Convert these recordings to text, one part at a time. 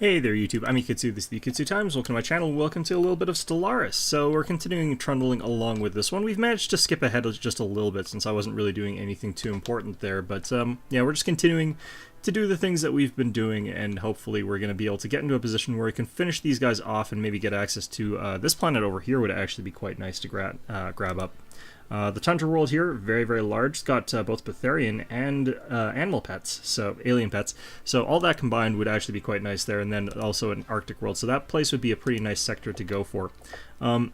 Hey there YouTube, I'm Yukitsu, this is the Yukitsu Times, welcome to my channel, welcome to a little bit of Stellaris. So we're continuing trundling along with this one. We've managed to skip ahead just a little bit since I wasn't really doing anything too important there, but yeah, we're just continuing to do the things that we've been doing, and hopefully we're going to be able to get into a position where we can finish these guys off and maybe get access to this planet over here would actually be quite nice to grab up. The Tundra world here, very, very large. It's got both Betharian and animal pets, so alien pets. So all that combined would actually be quite nice there, and then also an Arctic world. So that place would be a pretty nice sector to go for. In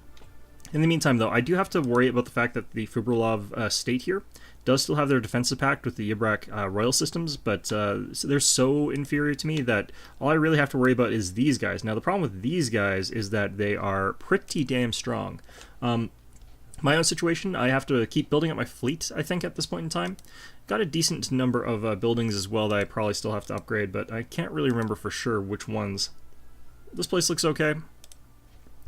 the meantime, though, I do have to worry about the fact that the Fubrilov state here does still have their defensive pact with the Yibrak royal systems, but they're so inferior to me that all I really have to worry about is these guys. Now, the problem with these guys is that they are pretty damn strong. My own situation, I have to keep building up my fleet, I think, at this point in time. Got a decent number of buildings as well that I probably still have to upgrade, but I can't really remember for sure which ones. This place looks okay.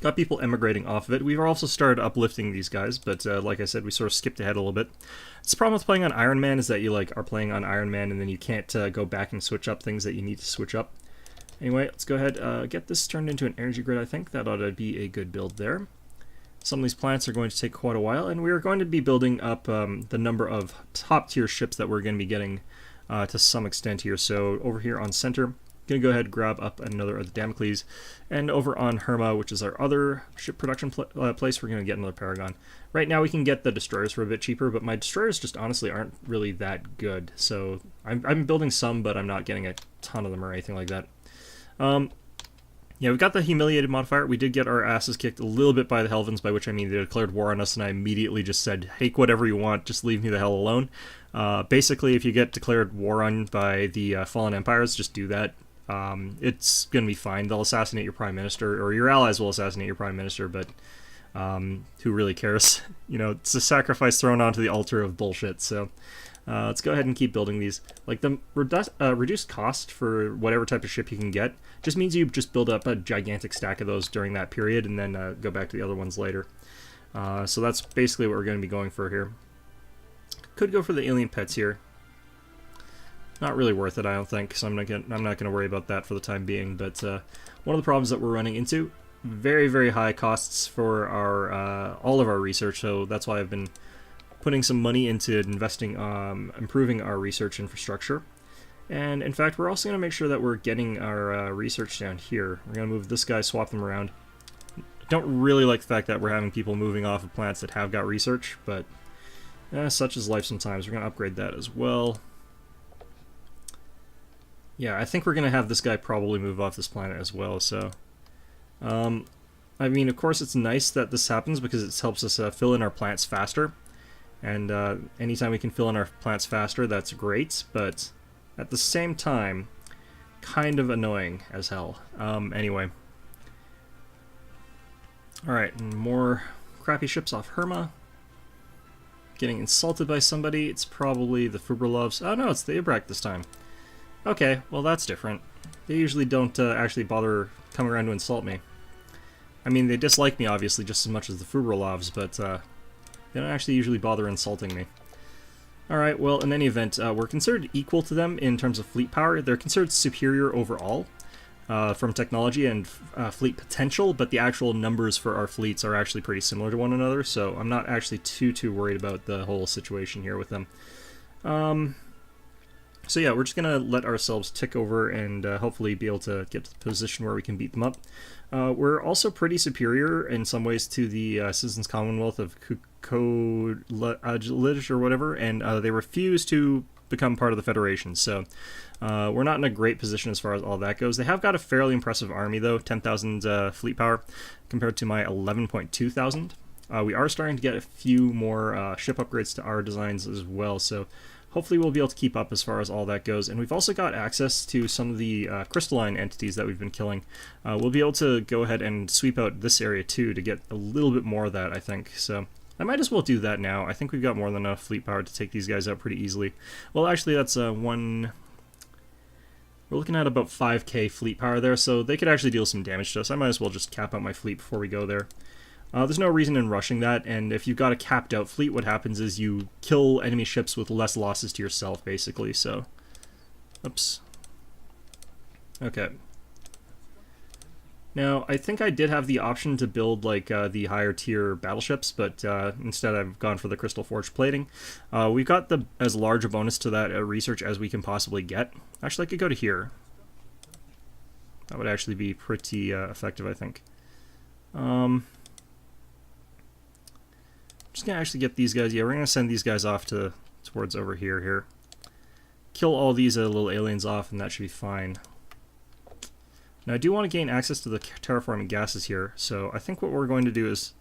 Got people emigrating off of it. We've also started uplifting these guys, but like I said, we sort of skipped ahead a little bit. It's the problem with playing on Ironman is that you are playing on Ironman and then you can't go back and switch up things that you need to switch up. Anyway, let's go ahead, get this turned into an energy grid, I think. That ought to be a good build there. Some of these plants are going to take quite a while, and we are going to be building up the number of top-tier ships that we're going to be getting to some extent here. So over here on center, going to go ahead and grab up another of the Damocles, and over on Herma, which is our other ship production place, we're going to get another Paragon. Right now we can get the destroyers for a bit cheaper, but my destroyers just honestly aren't really that good. So I'm building some, but I'm not getting a ton of them or anything like that. Yeah, we got the humiliated modifier. We did get our asses kicked a little bit by the Helvins, by which I mean they declared war on us, and I immediately just said, take whatever you want, just leave me the hell alone. Basically, if you get declared war on by the Fallen Empires, just do that. It's going to be fine. They'll assassinate your Prime Minister, or your allies will assassinate your Prime Minister, but who really cares? You know, it's a sacrifice thrown onto the altar of bullshit, so... let's go ahead and keep building these. Like, the reduced cost for whatever type of ship you can get just means you just build up a gigantic stack of those during that period and then go back to the other ones later. So that's basically what we're going to be going for here. Could go for the alien pets here. Not really worth it, I don't think, so I'm not going to worry about that for the time being. But one of the problems that we're running into, very, very high costs for our all of our research, so that's why I've been putting some money into investing, improving our research infrastructure. And in fact, we're also going to make sure that we're getting our research down here. We're going to move this guy, swap them around. Don't really like the fact that we're having people moving off of plants that have got research, but such is life sometimes. We're going to upgrade that as well. Yeah, I think we're going to have this guy probably move off this planet as well, so... I mean, of course it's nice that this happens because it helps us fill in our plants faster. And anytime we can fill in our plants faster, that's great, but at the same time, kind of annoying as hell. Anyway. Alright, more crappy ships off Herma. Getting insulted by somebody. It's probably the Fubrilovs. Oh no, it's the Ibrak this time. Okay, well that's different. They usually don't actually bother coming around to insult me. I mean, they dislike me, obviously, just as much as the Fubrilovs, but... they don't actually usually bother insulting me. Alright, well, in any event, we're considered equal to them in terms of fleet power. They're considered superior overall from technology and fleet potential, but the actual numbers for our fleets are actually pretty similar to one another, so I'm not actually too worried about the whole situation here with them. So yeah, we're just going to let ourselves tick over and hopefully be able to get to the position where we can beat them up. We're also pretty superior in some ways to the Citizens Commonwealth of Kukolij or whatever, and they refuse to become part of the Federation, so we're not in a great position as far as all that goes. They have got a fairly impressive army, though, 10,000 fleet power compared to my 11.2 thousand. We are starting to get a few more ship upgrades to our designs as well, so hopefully we'll be able to keep up as far as all that goes. And we've also got access to some of the crystalline entities that we've been killing. We'll be able to go ahead and sweep out this area too to get a little bit more of that, I think. So I might as well do that now. I think we've got more than enough fleet power to take these guys out pretty easily. Well, actually that's one... We're looking at about 5k fleet power there, so they could actually deal some damage to us. I might as well just cap out my fleet before we go there. There's no reason in rushing that, and if you've got a capped out fleet, what happens is you kill enemy ships with less losses to yourself, basically, so... Oops. Okay. Now, I think I did have the option to build like the higher tier battleships, but instead I've gone for the crystal forged plating. We've got the as large a bonus to that research as we can possibly get. Actually, I could go to here. That would actually be pretty effective, I think. Just gonna actually get these guys. Yeah, we're gonna send these guys off towards over here. Kill all these little aliens off, and that should be fine. Now, I do want to gain access to the terraforming gases here, so I think what we're going to do is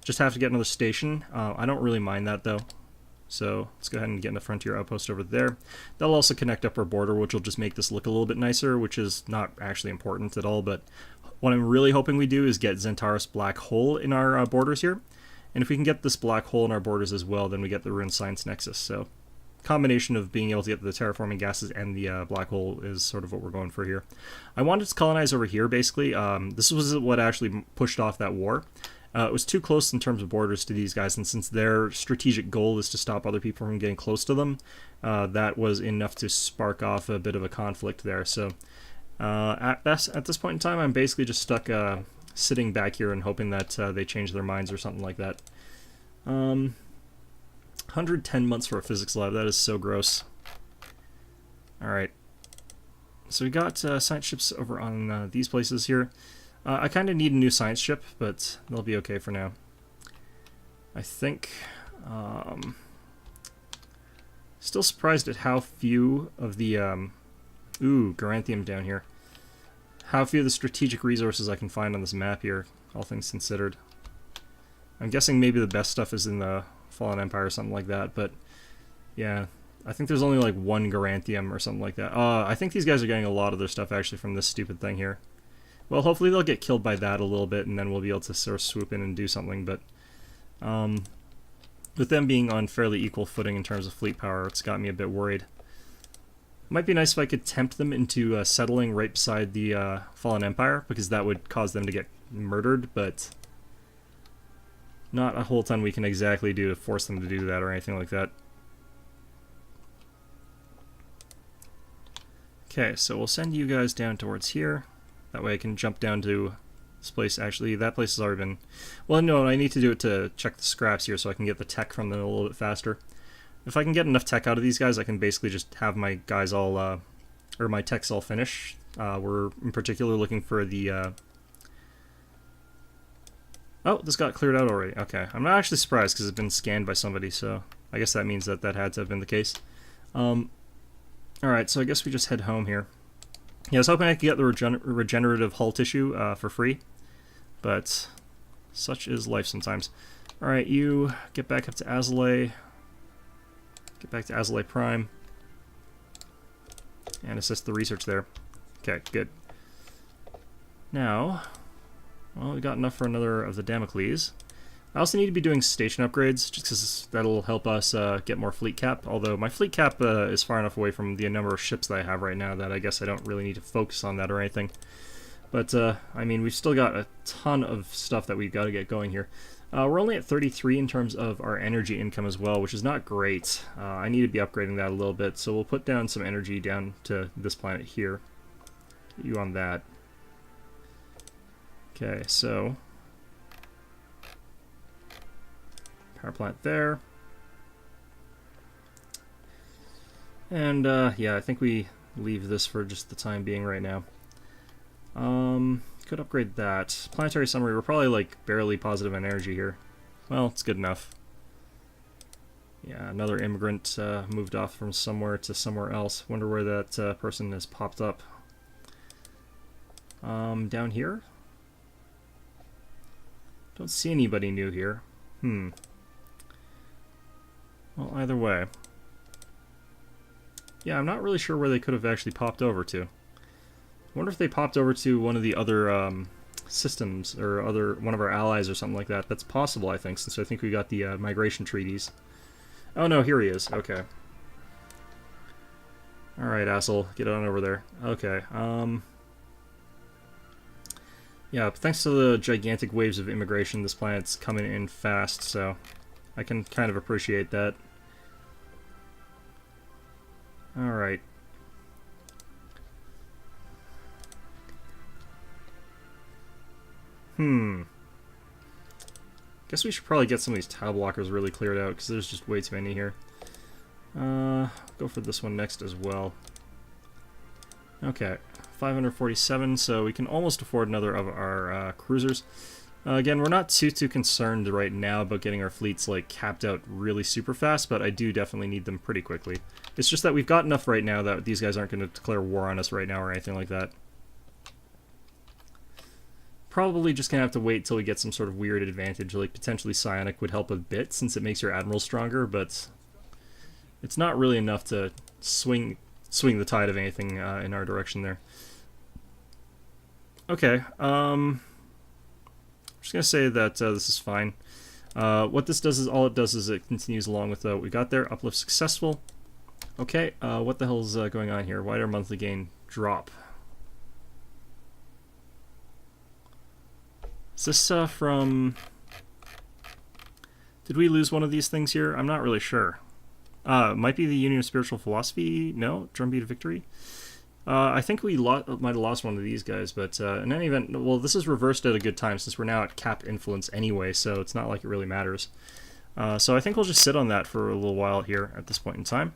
just have to get another station. I don't really mind that, though. So let's go ahead and get in the frontier outpost over there. That'll also connect up our border, which will just make this look a little bit nicer, which is not actually important at all, but what I'm really hoping we do is get Zentaris Black Hole in our borders here. And if we can get this black hole in our borders as well, then we get the Ruined Science Nexus. So combination of being able to get the terraforming gases and the black hole is sort of what we're going for here. I wanted to colonize over here, basically. This was what actually pushed off that war. It was too close in terms of borders to these guys, and since their strategic goal is to stop other people from getting close to them, that was enough to spark off a bit of a conflict there. So at this point in time, I'm basically just stuck sitting back here and hoping that they change their minds or something like that. 110 months for a physics lab, that is so gross. Alright. So we got science ships over on these places here. I kind of need a new science ship, but they'll be okay for now. I think... still surprised at how few of the... ooh, Garanthium down here. How few of the strategic resources I can find on this map here, all things considered. I'm guessing maybe the best stuff is in the Fallen Empire or something like that, but yeah, I think there's only like one Garanthium or something like that. I think these guys are getting a lot of their stuff actually from this stupid thing here. Well, hopefully they'll get killed by that a little bit, and then we'll be able to sort of swoop in and do something, but with them being on fairly equal footing in terms of fleet power, it's got me a bit worried. It might be nice if I could tempt them into settling right beside the Fallen Empire, because that would cause them to get murdered, but not a whole ton we can exactly do to force them to do that or anything like that. Okay, so we'll send you guys down towards here. That way I can jump down to this place. Actually, that place has already been... Well, no, I need to do it to check the scraps here so I can get the tech from them a little bit faster. If I can get enough tech out of these guys, I can basically just have my guys all... or my techs all finish. We're in particular looking for the... Oh, this got cleared out already. Okay, I'm not actually surprised because it's been scanned by somebody, so I guess that means that that had to have been the case. Alright, so I guess we just head home here. Yeah, I was hoping I could get the regenerative hull tissue for free, but such is life sometimes. Alright, you get back up to Azalea. Get back to Azalea Prime. And assist the research there. Okay, good. Now... Well, we got enough for another of the Damocles. I also need to be doing station upgrades, just because that'll help us get more fleet cap, although my fleet cap is far enough away from the number of ships that I have right now that I guess I don't really need to focus on that or anything. But, I mean, we've still got a ton of stuff that we've got to get going here. We're only at 33 in terms of our energy income as well, which is not great. I need to be upgrading that a little bit, so we'll put down some energy down to this planet here. Get you on that. Okay, so power plant there. And yeah, I think we leave this for just the time being right now. Could upgrade that. Planetary summary, we're probably like barely positive on energy here. Well, it's good enough. Yeah, another immigrant moved off from somewhere to somewhere else. Wonder where that person has popped up. Down here? Don't see anybody new here. Well, either way. Yeah, I'm not really sure where they could have actually popped over to. I wonder if they popped over to one of the other systems, or one of our allies or something like that. That's possible, I think, since I think we got the migration treaties. Oh no, here he is. Okay. Alright, asshole. Get on over there. Okay, yeah, thanks to the gigantic waves of immigration, this planet's coming in fast, so I can kind of appreciate that. Alright. Guess we should probably get some of these tile blockers really cleared out, because there's just way too many here. Go for this one next as well. Okay, 547, so we can almost afford another of our cruisers. Again, we're not too concerned right now about getting our fleets like capped out really super fast, but I do definitely need them pretty quickly. It's just that we've got enough right now that these guys aren't going to declare war on us right now or anything like that. Probably just going to have to wait till we get some sort of weird advantage, like potentially Psionic would help a bit since it makes your Admiral stronger, but it's not really enough to swing the tide of anything in our direction there. Okay, I'm just going to say that this is fine. What this does is, all it does is it continues along with what we got there. Uplift successful. Okay, what the hell is going on here? Why did our monthly gain drop? Is this from... Did we lose one of these things here? I'm not really sure. Might be the Union of Spiritual Philosophy? No? Drumbeat of Victory? I think we might have lost one of these guys, but in any event, well, this is reversed at a good time since we're now at cap influence anyway, so it's not like it really matters. So I think we'll just sit on that for a little while here at this point in time.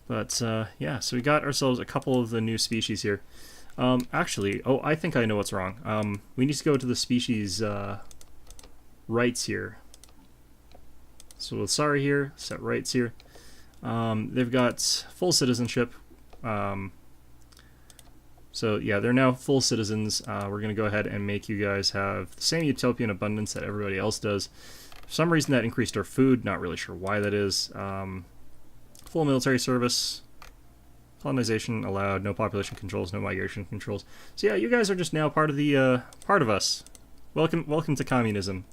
But yeah, so we got ourselves a couple of the new species here. Actually, oh, I think I know what's wrong. We need to go to the species rights here. So with Sorry here, set rights here. They've got full citizenship. So yeah, they're now full citizens. We're going to go ahead and make you guys have the same utopian abundance that everybody else does. For some reason that increased our food, not really sure why that is. Full military service. Colonization allowed, no population controls, no migration controls. So yeah, you guys are just now part of the part of us. Welcome to communism.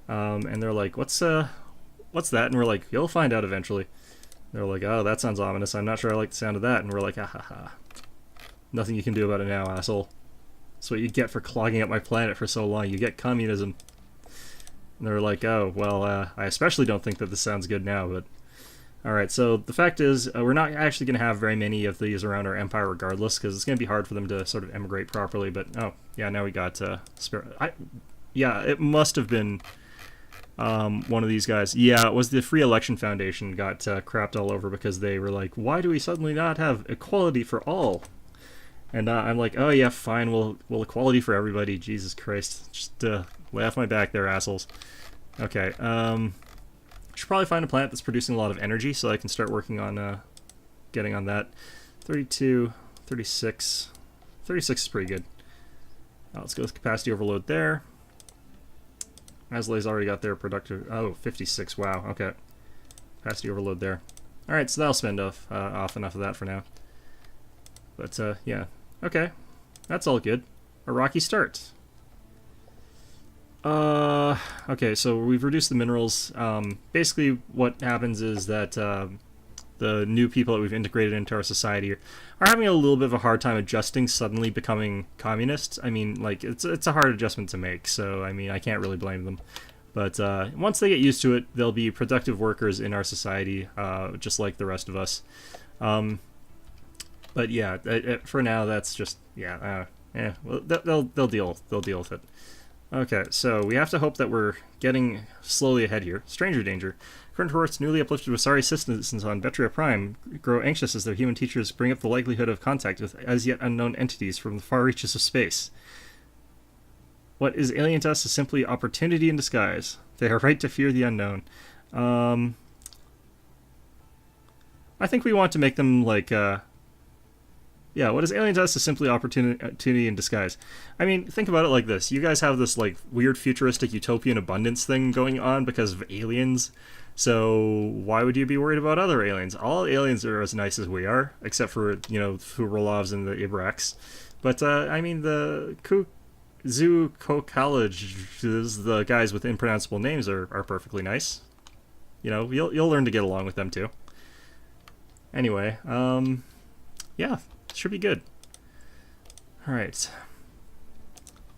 And they're like, what's that? And we're like, you'll find out eventually. They're like, oh, that sounds ominous. I'm not sure I like the sound of that. And we're like, ah ha ha. Nothing you can do about it now, asshole. That's what you get for clogging up my planet for so long. You get communism. And they're like, oh, well, I especially don't think that this sounds good now, but... Alright, so the fact is, we're not actually going to have very many of these around our empire regardless, because it's going to be hard for them to sort of emigrate properly, but, oh, yeah, now we got, yeah, it must have been, one of these guys. Yeah, it was the Free Election Foundation got, crapped all over because they were like, why do we suddenly not have equality for all? And, I'm like, oh, yeah, fine, well, equality for everybody, Jesus Christ. Just, lay off my back there, assholes. Okay, should probably find a planet that's producing a lot of energy so I can start working on getting on that. 32, 36. 36 is pretty good. Let's go with capacity overload there. Aslay's already got their productive... Oh, 56, wow, okay. Capacity overload there. Alright, so that'll spend off enough of that for now. But, yeah. Okay. That's all good. A rocky start. Okay, so we've reduced the minerals. Basically what happens is that the new people that we've integrated into our society are having a little bit of a hard time adjusting, suddenly becoming communists. I mean, like, it's a hard adjustment to make, so, I mean, I can't really blame them. But once they get used to it, they'll be productive workers in our society, just like the rest of us. But yeah, for now, that's just, yeah, well, they'll deal with it. Okay, so we have to hope that we're getting slowly ahead here. Stranger danger. Current reports newly uplifted Wasari citizens on Vetria Prime grow anxious as their human teachers bring up the likelihood of contact with as yet unknown entities from the far reaches of space. What is alien to us is simply opportunity in disguise. They are right to fear the unknown. I think we want to make them like, yeah, what is alien to us is simply opportunity in disguise. I mean, think about it like this. You guys have this, like, weird futuristic utopian abundance thing going on because of aliens. So why would you be worried about other aliens? All aliens are as nice as we are, except for, you know, Furolovs and the Ibraks. But, I mean, the Zoo College, the guys with impronounceable names are perfectly nice. You know, you'll learn to get along with them, too. Anyway, yeah. Should be good. Alright.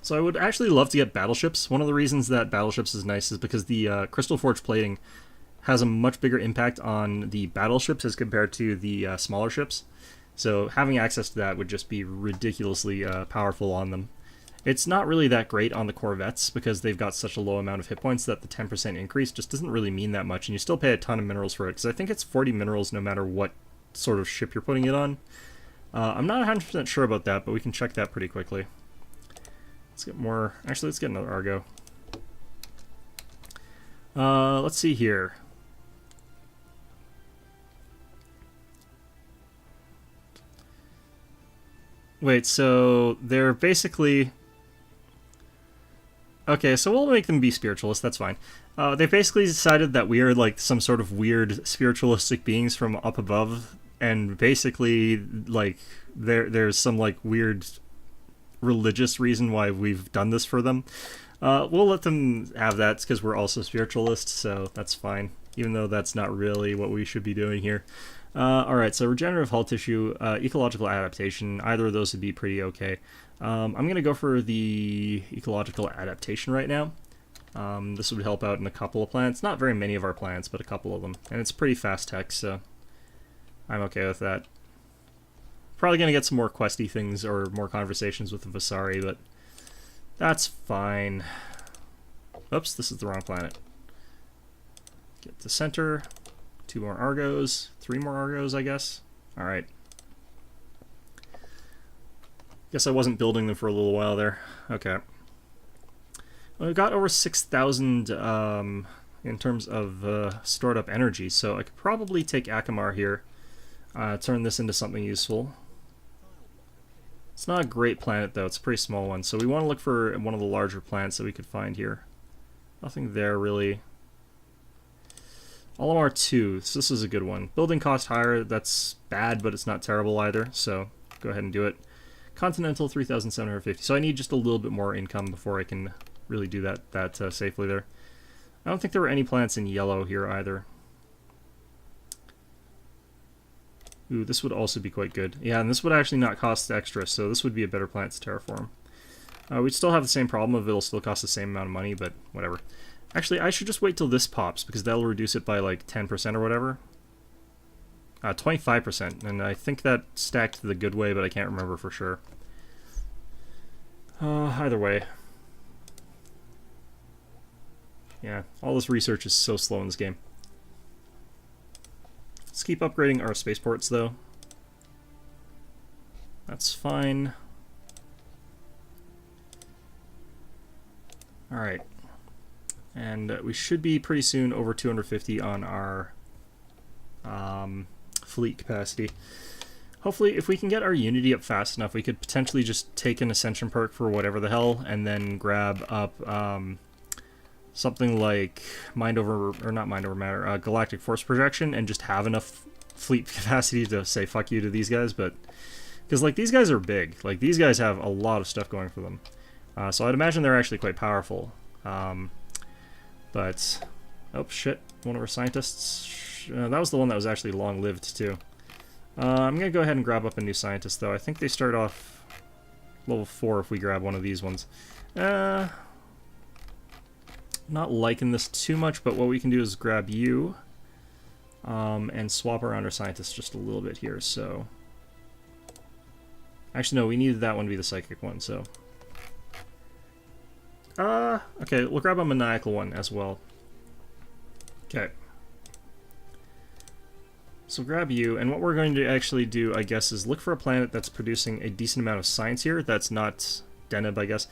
So I would actually love to get battleships. One of the reasons that battleships is nice is because the Crystal Forge plating has a much bigger impact on the battleships as compared to the smaller ships. So having access to that would just be ridiculously powerful on them. It's not really that great on the Corvettes because they've got such a low amount of hit points that the 10% increase just doesn't really mean that much, and you still pay a ton of minerals for it, because I think it's 40 minerals no matter what sort of ship you're putting it on. I'm not 100% sure about that, but we can check that pretty quickly. Let's get more... Actually, let's get another Argo. Let's see here. Wait, so they're basically... Okay, so we'll make them be spiritualists, that's fine. They basically decided that we are like some sort of weird spiritualistic beings from up above, and basically like there's some like weird religious reason why we've done this for them. We'll let them have that because we're also spiritualists, so that's fine, even though that's not really what we should be doing here. Alright, so regenerative hull tissue, ecological adaptation, either of those would be pretty okay. I'm going to go for the ecological adaptation right now. This would help out in a couple of plants. Not very many of our plants, but a couple of them. And it's pretty fast tech, so I'm okay with that. Probably going to get some more questy things or more conversations with the Vasari, but that's fine. Oops, this is the wrong planet. Get to center. 2 more Argos. 3 more Argos, I guess. Alright. Guess I wasn't building them for a little while there. Okay. Well, we've got over 6,000 in terms of stored up energy, so I could probably take Akamar here, turn this into something useful. It's not a great planet, though. It's a pretty small one, so we want to look for one of the larger planets that we could find here. Nothing there, really. Olimar 2, so this is a good one. Building cost higher, that's bad, but it's not terrible either, so go ahead and do it. Continental 3,750, so I need just a little bit more income before I can really do that safely there. I don't think there were any plants in yellow here either. Ooh, this would also be quite good. Yeah, and this would actually not cost extra, so this would be a better plant to terraform. We'd still have the same problem of it'll still cost the same amount of money, but whatever. Actually, I should just wait till this pops, because that'll reduce it by like 10% or whatever. 25%, and I think that stacked the good way, but I can't remember for sure. Either way. Yeah, all this research is so slow in this game. Let's keep upgrading our spaceports, though. That's fine. Alright. And we should be pretty soon over 250 on our fleet capacity. Hopefully, if we can get our Unity up fast enough, we could potentially just take an Ascension perk for whatever the hell, and then grab up something like Galactic Force Projection, and just have enough fleet capacity to say fuck you to these guys, but... Because, like, these guys are big. Like, these guys have a lot of stuff going for them. So I'd imagine they're actually quite powerful. But... Oh, shit. One of our scientists... that was the one that was actually long-lived, too. I'm going to go ahead and grab up a new scientist, though. I think they start off level 4 if we grab one of these ones. Not liking this too much, but what we can do is grab you and swap around our scientists just a little bit here, so... Actually, no, we needed that one to be the psychic one, so... okay, we'll grab a maniacal one as well. Okay. So grab you, and what we're going to actually do, I guess, is look for a planet that's producing a decent amount of science here. That's not Deneb, I guess.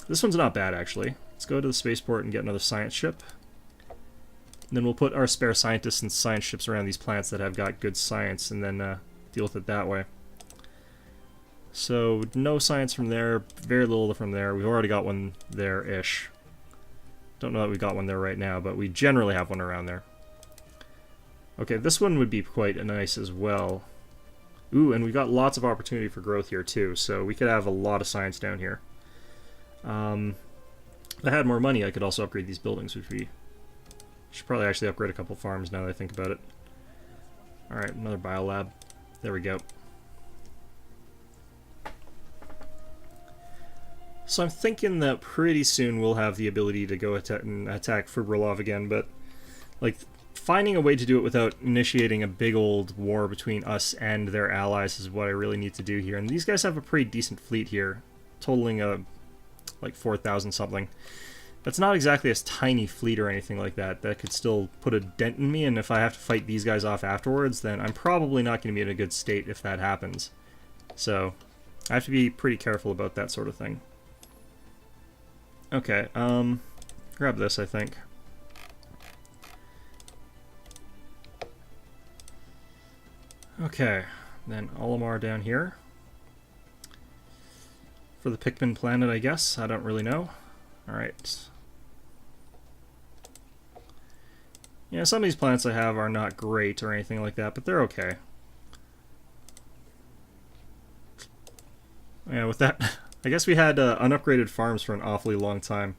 This one's not bad, actually. Let's go to the spaceport and get another science ship. And then we'll put our spare scientists and science ships around these planets that have got good science, and then deal with it that way. So, no science from there, very little from there. We've already got one there-ish. Don't know that we've got one there right now, but we generally have one around there. Okay, this one would be quite nice as well. Ooh, and we've got lots of opportunity for growth here too, so we could have a lot of science down here. If I had more money, I could also upgrade these buildings, which we should probably actually upgrade a couple farms now that I think about it. Alright, another biolab. There we go. So I'm thinking that pretty soon we'll have the ability to go attack Fibrilov again, but like finding a way to do it without initiating a big old war between us and their allies is what I really need to do here. And these guys have a pretty decent fleet here, totaling like 4,000 something. That's not exactly a tiny fleet or anything like that. That could still put a dent in me, and if I have to fight these guys off afterwards, then I'm probably not going to be in a good state if that happens. So I have to be pretty careful about that sort of thing. Okay, grab this, I think. Okay, then Olimar down here. For the Pikmin planet, I guess. I don't really know. Alright. Yeah, some of these planets I have are not great or anything like that, but they're okay. Yeah, with that, I guess we had unupgraded farms for an awfully long time.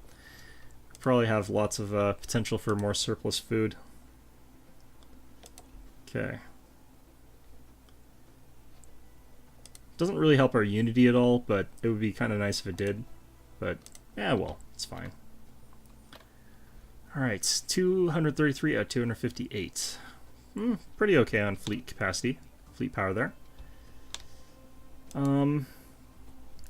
Probably have lots of potential for more surplus food. Okay. Doesn't really help our unity at all, but it would be kind of nice if it did. But, yeah, well, it's fine. Alright, 233 out of 258. Pretty okay on fleet capacity. Fleet power there.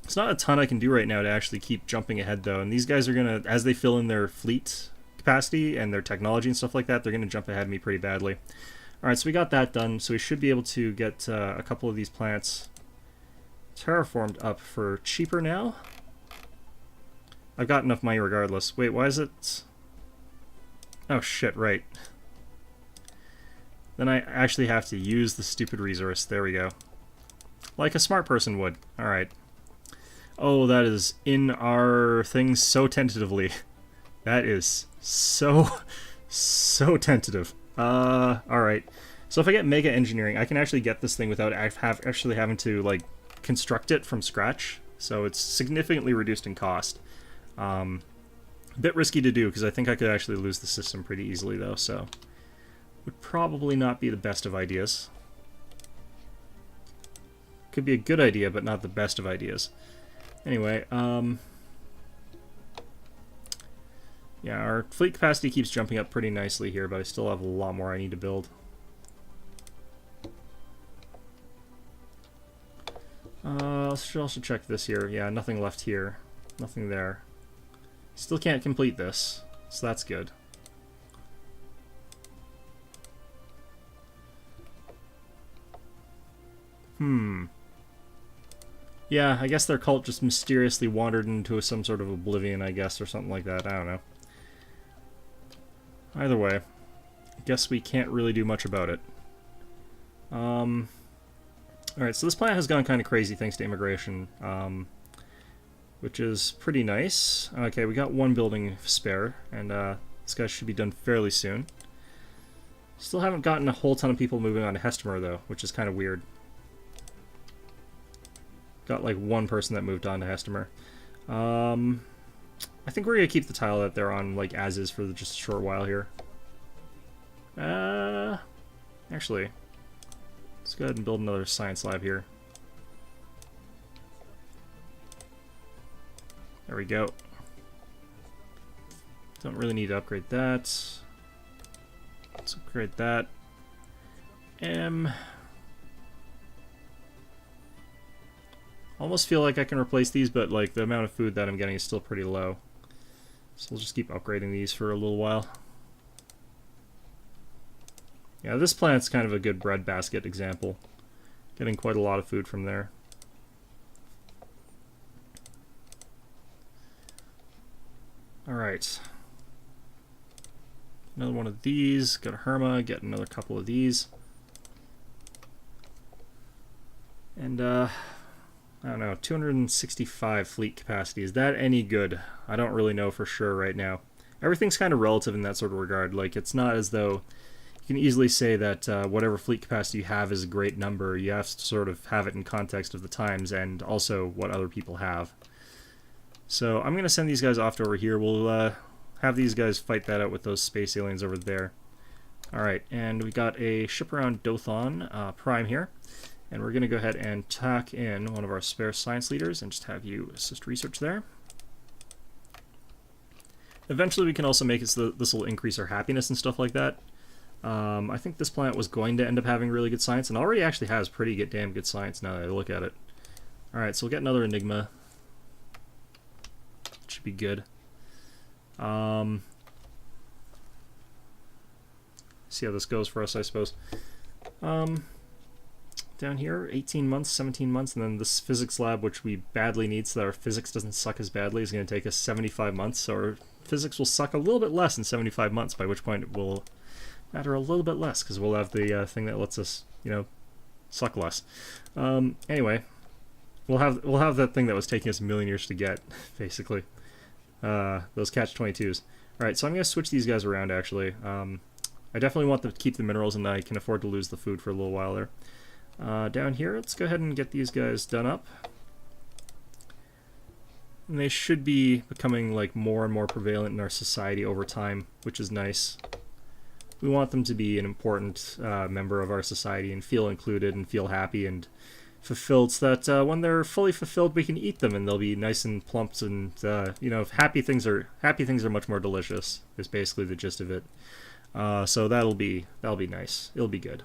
It's not a ton I can do right now to actually keep jumping ahead, though. And these guys are going to, as they fill in their fleet capacity and their technology and stuff like that, they're going to jump ahead of me pretty badly. Alright, so we got that done. So we should be able to get a couple of these planets terraformed up for cheaper now. I've got enough money regardless. Wait, why is it... Oh shit, right. Then I actually have to use the stupid resource. There we go. Like a smart person would. Alright. Oh, that is in our thing so tentatively. That is so tentative. Alright. So if I get Mega Engineering, I can actually get this thing without actually having to, like, construct it from scratch. So it's significantly reduced in cost. A bit risky to do, because I think I could actually lose the system pretty easily, though, so... Would probably not be the best of ideas. Could be a good idea, but not the best of ideas. Anyway, yeah, our fleet capacity keeps jumping up pretty nicely here, but I still have a lot more I need to build. Should also check this here. Yeah, nothing left here. Nothing there. Still can't complete this, so that's good. Yeah, I guess their cult just mysteriously wandered into some sort of oblivion, I guess, or something like that. I don't know. Either way, I guess we can't really do much about it. Alright, so this planet has gone kind of crazy thanks to immigration, which is pretty nice. Okay, we got one building spare, and this guy should be done fairly soon. Still haven't gotten a whole ton of people moving on to Hestimer, though, which is kind of weird. Got like one person that moved on to Hestimer. I think we're going to keep the tile that they're on like as is for just a short while here. Actually, let's go ahead and build another science lab here. There we go. Don't really need to upgrade that. Let's upgrade that. Almost feel like I can replace these, but like the amount of food that I'm getting is still pretty low. So we'll just keep upgrading these for a little while. Yeah, this planet's kind of a good breadbasket example. Getting quite a lot of food from there. Alright. Another one of these. Got a Herma, get another couple of these. And I don't know, 265 fleet capacity. Is that any good? I don't really know for sure right now. Everything's kind of relative in that sort of regard. Like, it's not as though you can easily say that whatever fleet capacity you have is a great number. You have to sort of have it in context of the times and also what other people have. So I'm going to send these guys off to over here. We'll have these guys fight that out with those space aliens over there. Alright, and we got a ship around Dothon Prime here. And we're going to go ahead and tack in one of our spare science leaders and just have you assist research there. Eventually we can also make it so that this will increase our happiness and stuff like that. I think this planet was going to end up having really good science, and already actually has pretty damn good science now that I look at it. Alright, so we'll get another Enigma. Should be good. See how this goes for us, I suppose. Down here, 18 months, 17 months, and then this physics lab, which we badly need so that our physics doesn't suck as badly, is going to take us 75 months, so our physics will suck a little bit less in 75 months, by which point it will matter a little bit less, because we'll have the thing that lets us, you know, suck less. Anyway, we'll have that thing that was taking us a million years to get, basically. Those catch-22s. Alright, so I'm going to switch these guys around, actually. I definitely want to keep the minerals, and I can afford to lose the food for a little while there. Down here, let's go ahead and get these guys done up. And they should be becoming like more and more prevalent in our society over time, which is nice. We want them to be an important member of our society and feel included and feel happy and fulfilled, so that when they're fully fulfilled, we can eat them and they'll be nice and plump, and you know, happy things are much more delicious. Is basically the gist of it. So that'll be nice. It'll be good.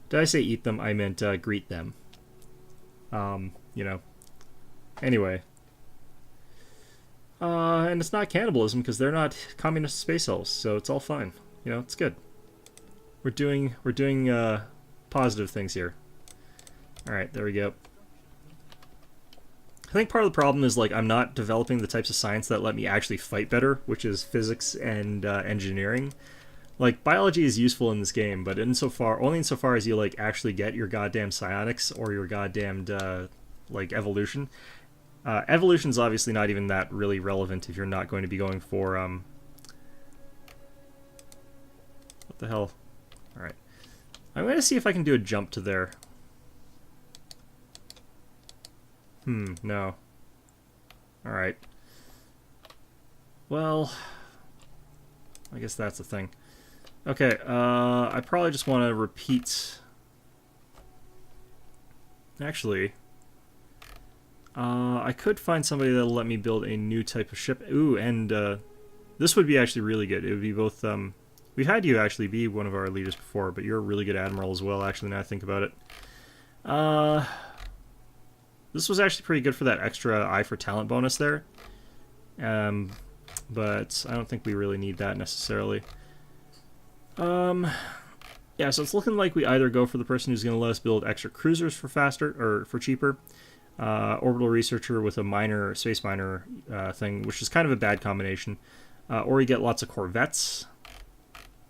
Did I say eat them? I meant greet them. You know. Anyway. And it's not cannibalism because they're not communist space elves, so it's all fine. You know, it's good. We're doing positive things here. All right, there we go. I think part of the problem is like I'm not developing the types of science that let me actually fight better, which is physics and engineering. Like, biology is useful in this game, but only insofar as you, like, actually get your goddamn psionics or your goddamned, like, evolution. Evolution's obviously not even that really relevant if you're not going to be going for, what the hell? Alright. I'm going to see if I can do a jump to there. No. Alright. Well, I guess that's the thing. Okay, I probably just want to repeat... Actually, I could find somebody that'll let me build a new type of ship. Ooh, and this would be actually really good. It would be both... we've had you actually be one of our leaders before, but you're a really good admiral as well, actually, now I think about it. This was actually pretty good for that extra eye for talent bonus there. But I don't think we really need that necessarily. Yeah, so it's looking like we either go for the person who's going to let us build extra cruisers for faster, or for cheaper, orbital researcher with a space miner thing, which is kind of a bad combination, or we get lots of corvettes,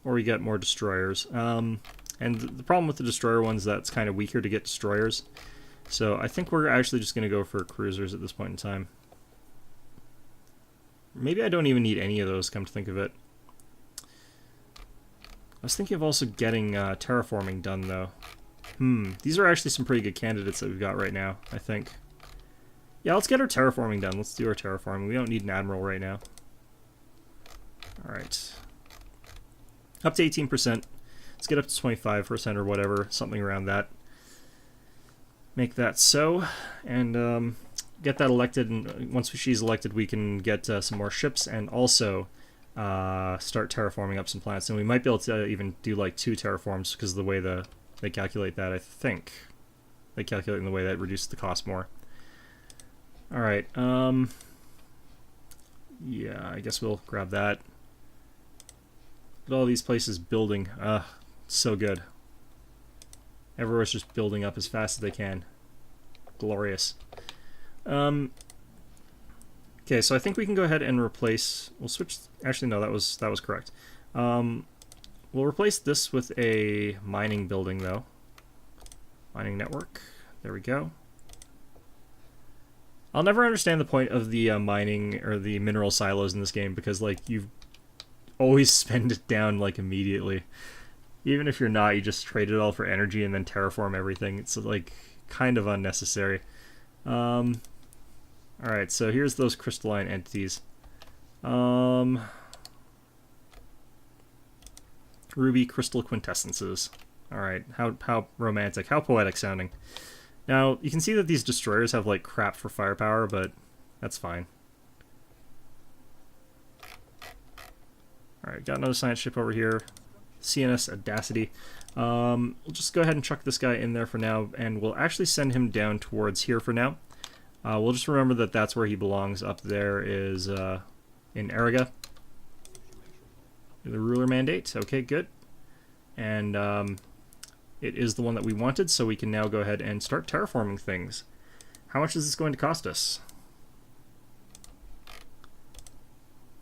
or we get more destroyers. And the problem with the destroyer ones is that it's kind of weaker to get destroyers, so I think we're actually just going to go for cruisers at this point in time. Maybe I don't even need any of those, come to think of it. I was thinking of also getting terraforming done, though. These are actually some pretty good candidates that we've got right now, I think. Yeah, let's get our terraforming done. Let's do our terraforming. We don't need an admiral right now. Alright. Up to 18%. Let's get up to 25% or whatever, something around that. Make that so, and get that elected, and once she's elected, we can get some more ships, and also... start terraforming up some planets, and we might be able to even do like 2 terraforms because of the way they calculate that. I think they calculate in the way that reduces the cost more. All right, yeah, I guess we'll grab that. Look at all these places building. So good. Everywhere's just building up as fast as they can. Glorious. Okay, so I think we can go ahead and replace... We'll switch... Actually, no, that was correct. We'll replace this with a mining building, though. Mining network. There we go. I'll never understand the point of the mining or the mineral silos in this game, because, like, you always spend it down, like, immediately. Even if you're not, you just trade it all for energy and then terraform everything. It's, like, kind of unnecessary. Alright, so here's those crystalline entities. Ruby crystal quintessences. Alright, how romantic, how poetic sounding. Now, you can see that these destroyers have, like, crap for firepower, but that's fine. Alright, got another science ship over here. CNS Audacity. We'll just go ahead and chuck this guy in there for now, and we'll actually send him down towards here for now. We'll just remember that that's where he belongs. Up there is in Ariga. The ruler mandate. Okay, good. And it is the one that we wanted, so we can now go ahead and start terraforming things. How much is this going to cost us?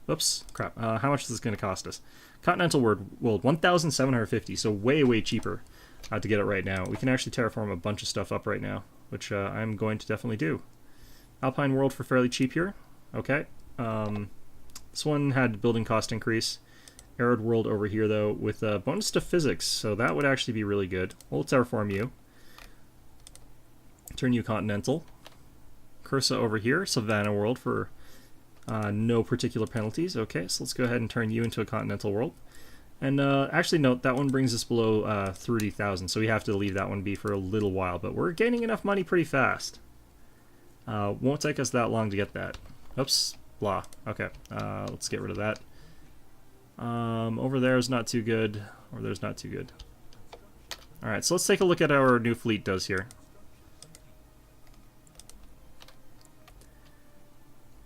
Oops, crap. How much is this going to cost us? Continental World, 1,750, so way, way cheaper to get it right now. We can actually terraform a bunch of stuff up right now, which I'm going to definitely do. Alpine World for fairly cheap here. Okay. This one had building cost increase. Arid World over here, though, with a bonus to physics, so that would actually be really good. We'll terraform you. Turn you continental. Cursa over here, Savannah World for no particular penalties. Okay, so let's go ahead and turn you into a continental world. And actually, note, that one brings us below 30,000, so we have to leave that one be for a little while, but we're gaining enough money pretty fast. Won't take us that long to get that. Oops, blah. Okay, let's get rid of that. Over there is not too good. Over there's not too good. Alright, so let's take a look at how our new fleet does here.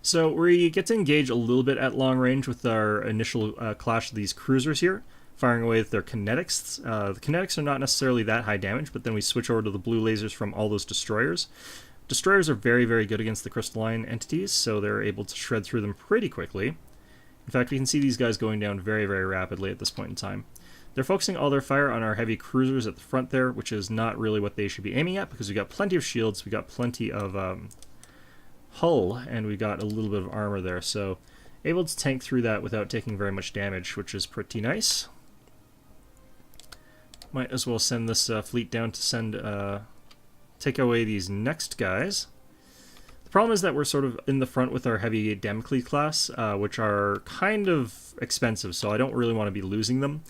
So we get to engage a little bit at long range with our initial clash of these cruisers here, firing away with their kinetics. The kinetics are not necessarily that high damage, but then we switch over to the blue lasers from all those destroyers. Destroyers are very, very good against the crystalline entities, so they're able to shred through them pretty quickly. In fact, we can see these guys going down very, very rapidly at this point in time. They're focusing all their fire on our heavy cruisers at the front there, which is not really what they should be aiming at, because we've got plenty of shields, we've got plenty of hull, and we've got a little bit of armor there, so able to tank through that without taking very much damage, which is pretty nice. Might as well send this fleet down to take away these next guys. The problem is that we're sort of in the front with our heavy Damocles class, which are kind of expensive, so I don't really want to be losing them.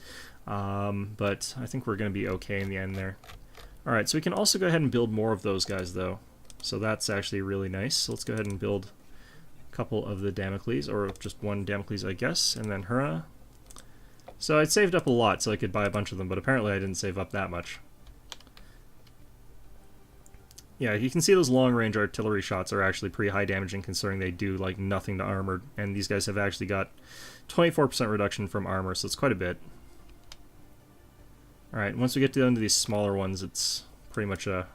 But I think we're going to be okay in the end there. Alright, so we can also go ahead and build more of those guys, though. So that's actually really nice. So let's go ahead and build a couple of the Damocles, or just one Damocles, I guess, and then Hurrah. So I'd saved up a lot so I could buy a bunch of them, but apparently I didn't save up that much. Yeah, you can see those long-range artillery shots are actually pretty high damaging, considering they do like nothing to armor, and these guys have actually got 24% reduction from armor, so it's quite a bit. Alright, once we get down to these smaller ones, it's pretty much a...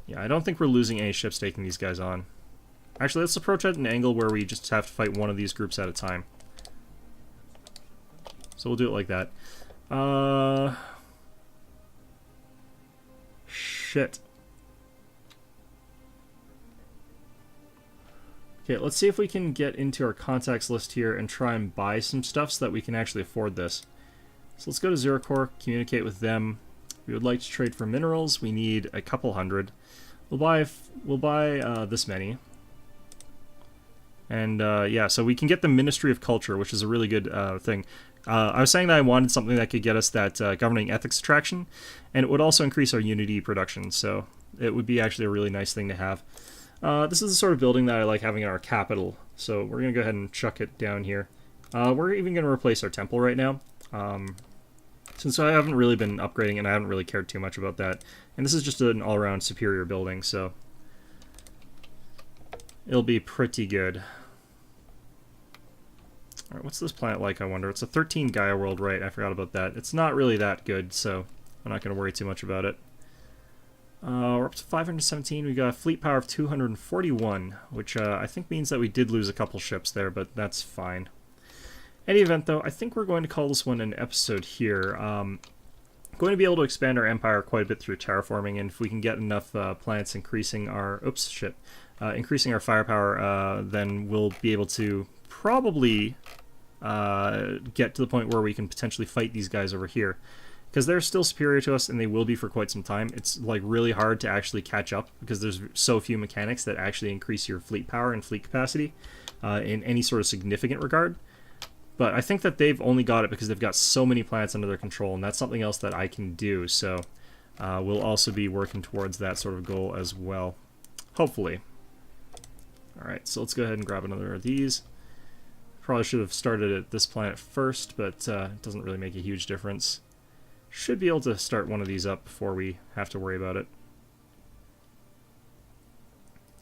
Yeah, I don't think we're losing any ships taking these guys on. Actually, let's approach at an angle where we just have to fight one of these groups at a time. So we'll do it like that. Shit. Okay, let's see if we can get into our contacts list here and try and buy some stuff so that we can actually afford this. So let's go to Zerocor, communicate with them. We would like to trade for minerals. We need a couple hundred. We'll buy this many. And yeah, so we can get the Ministry of Culture, which is a really good thing. I was saying that I wanted something that could get us that governing ethics attraction, and it would also increase our Unity production, so it would be actually a really nice thing to have. This is the sort of building that I like having in our capital, so we're going to go ahead and chuck it down here. We're even going to replace our temple right now, since I haven't really been upgrading and I haven't really cared too much about that. And this is just an all-around superior building, so it'll be pretty good. Alright, what's this planet like, I wonder? It's a 13 Gaia world, right? I forgot about that. It's not really that good, so I'm not going to worry too much about it. We're up to 517. We got a fleet power of 241, which I think means that we did lose a couple ships there, but that's fine. Any event, though, I think we're going to call this one an episode here. Going to be able to expand our empire quite a bit through terraforming, and if we can get enough planets increasing our... Oops, shit. Increasing our firepower, then we'll be able to probably get to the point where we can potentially fight these guys over here. Because they're still superior to us, and they will be for quite some time. It's like really hard to actually catch up, because there's so few mechanics that actually increase your fleet power and fleet capacity in any sort of significant regard. But I think that they've only got it because they've got so many planets under their control, and that's something else that I can do. So we'll also be working towards that sort of goal as well. Hopefully. Alright, so let's go ahead and grab another of these. Probably should have started at this planet first, but it doesn't really make a huge difference. Should be able to start one of these up before we have to worry about it.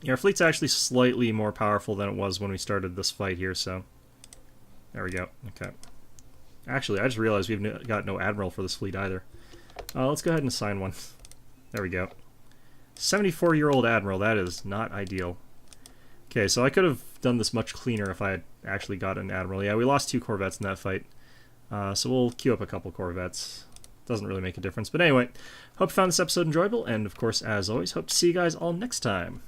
Yeah, our fleet's actually slightly more powerful than it was when we started this fight here, so... There we go. Okay. Actually, I just realized we've got no admiral for this fleet either. Let's go ahead and assign one. There we go. 74-year-old admiral, that is not ideal. Okay, so I could have done this much cleaner if I had actually got an admiral. Yeah, we lost 2 corvettes in that fight. So we'll queue up a couple corvettes. Doesn't really make a difference. But anyway, hope you found this episode enjoyable, and of course, as always, hope to see you guys all next time.